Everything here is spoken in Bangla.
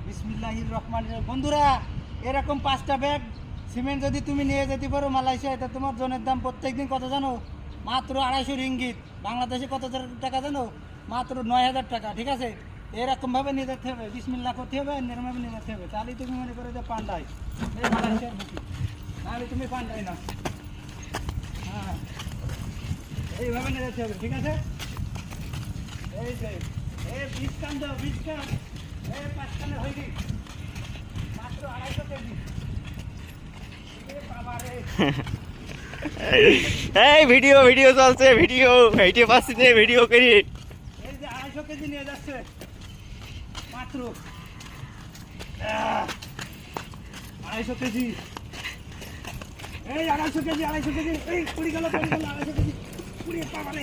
বিসমিল্লাহির রহমানির রহিম। বন্ধুরা, এরকম 5টা ব্যাগ সিমেন্ট যদি তুমি নিয়ে যেতে পারো মালয়েশিয়ায়, তা তোমার জনের দাম প্রত্যেকদিন কত জানো? মাত্র 250 রিঙ্গিত। বাংলাদেশে কত টাকা জানো? মাত্র 9000 টাকা। ঠিক আছে, এরকমভাবে নিয়ে যেতে হবে, বিসমিল্লাহ করতে হবে, এরকমভাবে নিয়ে যেতে হবে। তাহলে তুমি মনে করো যে পান্ডাই, এই মালয়েশিয়ার বুকি, তাহলে তুমি পান্ডাই না। হ্যাঁ, এইভাবে নিয়ে যেতে হবে। ঠিক আছে, এই যে এই 20 কান দাও, 20 কান, এই 5 কানে হয়ে গেল মাত্র 250 কেজি। এ বাবা রে, এই ভিডিও ভিডিও চলছে, ভিডিও ভিডিও পাচ্ছি না, ভিডিও করি। এই যে 250 কেজি নিয়ে যাচ্ছে মাত্র 250 কেজি। এই 250 কেজি, 250 কেজি, এই পড়ে গেল 250 কেজি, পুড়িয়ে বাবা রে।